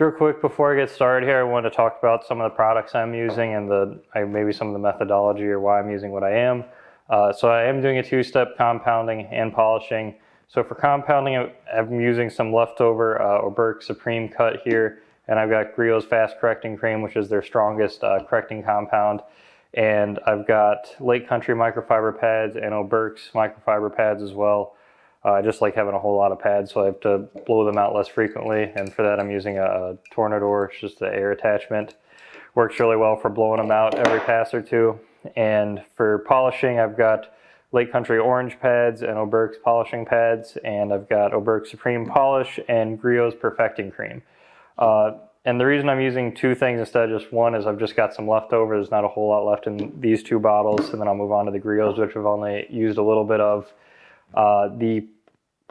So real quick before I get started here, I want to talk about some of the products I'm using and maybe some of the methodology or why I'm using what I am. So I am doing a two-step compounding and polishing. So for compounding, I'm using some leftover Oberk Supreme cut here, and I've got Griot's fast correcting cream, which is their strongest correcting compound. And I've got Lake Country microfiber pads and Oberk's microfiber pads as well. I just like having a whole lot of pads, so I have to blow them out less frequently. And for that, I'm using a Tornador, it's just an air attachment. Works really well for blowing them out every pass or two. And for polishing, I've got Lake Country orange pads and Oberk's polishing pads, and I've got Oberk Supreme polish and Griot's perfecting cream. And the reason I'm using two things instead of just one is I've just got some leftover. There's not a whole lot left in these two bottles, and then I'll move on to the Griot's, which I've only used a little bit of. The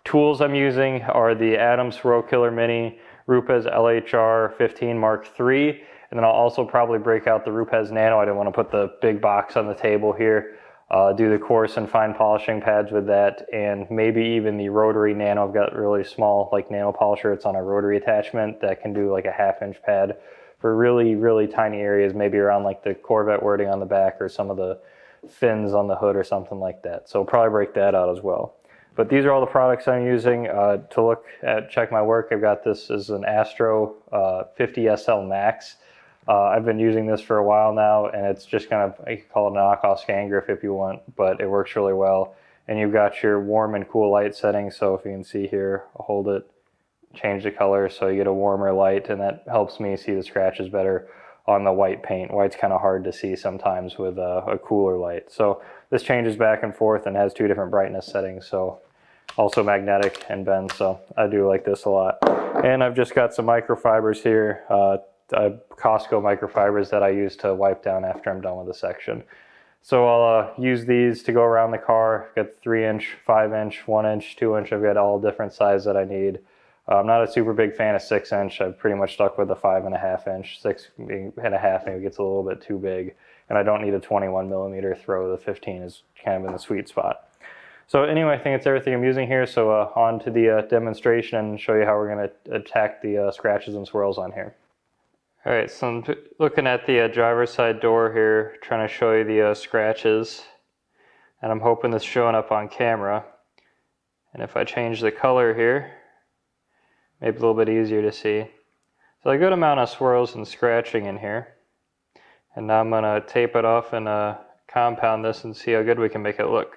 tools I'm using are the Adam Swirl Killer Mini Rupes LHR 15 Mark III, and then I'll also probably break out the Rupes Nano. I didn't want to put the big box on the table here. Do the coarse and fine polishing pads with that, and maybe even the rotary Nano. I've got really small like nano polisher. It's on a rotary attachment that can do like a 1/2 inch pad for really tiny areas, maybe around like the Corvette wording on the back or some of the fins on the hood or something like that. So I'll probably break that out as well. But these are all the products I'm using to check my work. I've got this as an Astro 50 SL Max. I've been using this for a while now, and it's just kind of, I could call it a knockoff scan grip if you want, but it works really well. And you've got your warm and cool light settings, so if you can see here, I'll hold it, change the color so you get a warmer light, and that helps me see the scratches better on the white paint. White's kind of hard to see sometimes with a cooler light. So this changes back and forth and has two different brightness settings, so also magnetic and bend, so I do like this a lot. And I've just got some microfibers here, Costco microfibers that I use to wipe down after I'm done with the section. So I'll use these to go around the car. I've got 3 inch, 5 inch, 1 inch, 2 inch. I've got all different sizes that I need. I'm not a super big fan of 6 inch. I've pretty much stuck with the 5.5 inch. 6.5 maybe gets a little bit too big. And I don't need a 21 millimeter throw. The 15 is kind of in the sweet spot. So anyway, I think it's everything I'm using here. So on to the demonstration and show you how we're going to attack the scratches and swirls on here. All right, so I'm looking at the driver's side door here, trying to show you the scratches. And I'm hoping it's showing up on camera. And if I change the color here, maybe a little bit easier to see. So a good amount of swirls and scratching in here. And now I'm going to tape it off and compound this and see how good we can make it look.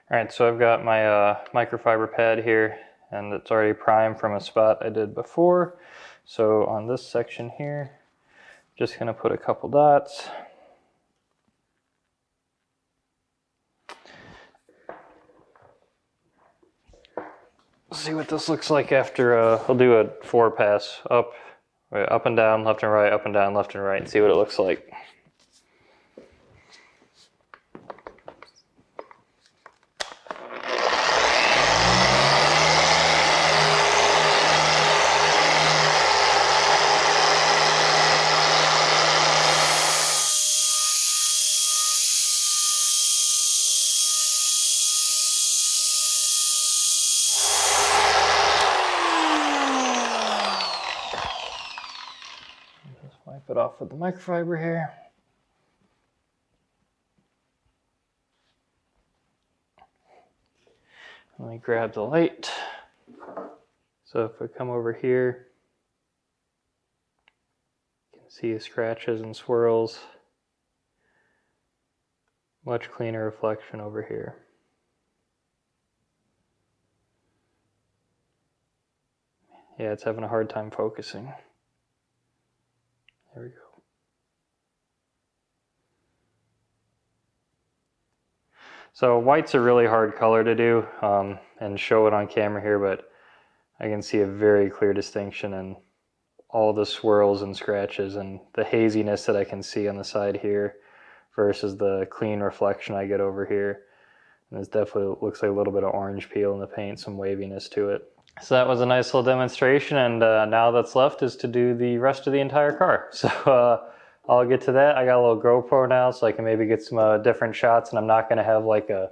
All right, so I've got my microfiber pad here, and it's already primed from a spot I did before. So on this section here, just going to put a couple dots. See what this looks like after, I'll do a 4-pass, up and down, left and right, up and down, left and right, and see what it looks like. Wipe it off with the microfiber here. Let me grab the light. So if I come over here, you can see the scratches and swirls. Much cleaner reflection over here. Yeah, it's having a hard time focusing. There we go. So white's a really hard color to do and show it on camera here, but I can see a very clear distinction in all the swirls and scratches and the haziness that I can see on the side here versus the clean reflection I get over here. And this definitely looks like a little bit of orange peel in the paint, some waviness to it. So that was a nice little demonstration, and now that's left is to do the rest of the entire car. So I'll get to that. I got a little GoPro now, so I can maybe get some different shots, and I'm not going to have like a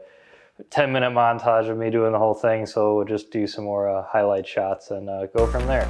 10-minute montage of me doing the whole thing, so we'll just do some more highlight shots and go from there.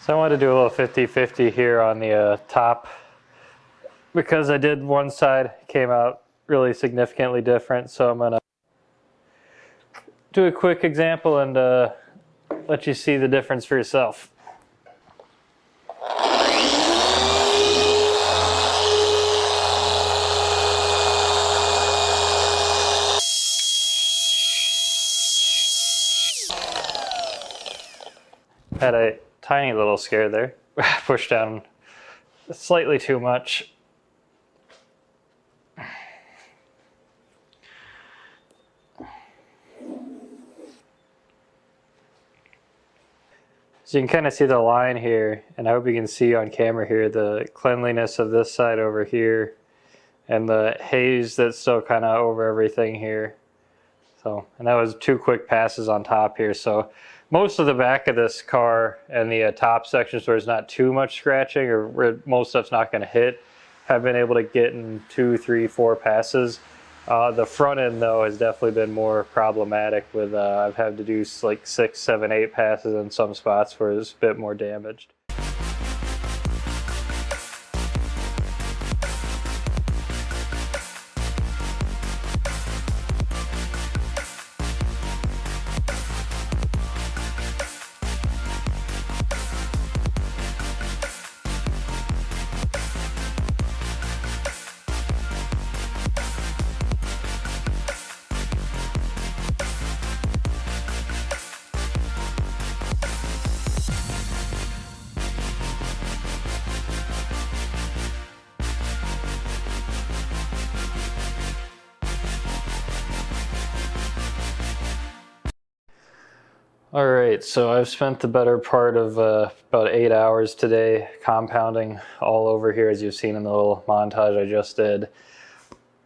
So I wanted to do a little 50-50 here on the top, because I did one side, came out really significantly different. So I'm gonna do a quick example and let you see the difference for yourself. Had a tiny little scare there. Pushed down slightly too much. So you can kind of see the line here, and I hope you can see on camera here the cleanliness of this side over here and the haze that's still kind of over everything here. So, and that was 2 quick passes on top here. So most of the back of this car and the top sections where there's not too much scratching or where most stuff's not going to hit, have been able to get in 2, 3, 4 passes. The front end though has definitely been more problematic with I've had to do like 6, 7, 8 passes in some spots where it's a bit more damaged. Alright, so I've spent the better part of about 8 hours today compounding all over here, as you've seen in the little montage I just did.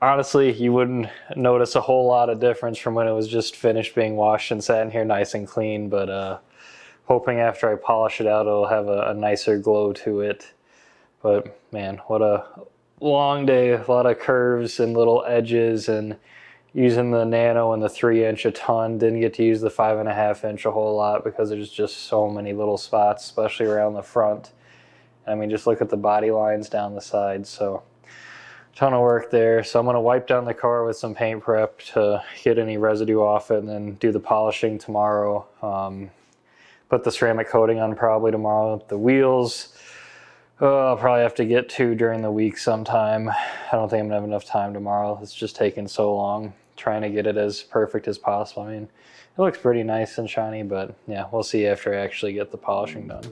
Honestly, you wouldn't notice a whole lot of difference from when it was just finished being washed and sat in here nice and clean, but hoping after I polish it out it'll have a nicer glow to it. But man, what a long day, a lot of curves and little edges, and using the nano and the 3-inch a ton. Didn't get to use the 5.5-inch a whole lot because there's just so many little spots, especially around the front. I mean, just look at the body lines down the sides. So ton of work there. So I'm going to wipe down the car with some paint prep to get any residue off it, and then do the polishing tomorrow. Put the ceramic coating on probably tomorrow. The wheels, I'll probably have to get to during the week sometime. I don't think I'm going to have enough time tomorrow. It's just taking so long trying to get it as perfect as possible. I mean, it looks pretty nice and shiny, but yeah, we'll see after I actually get the polishing done.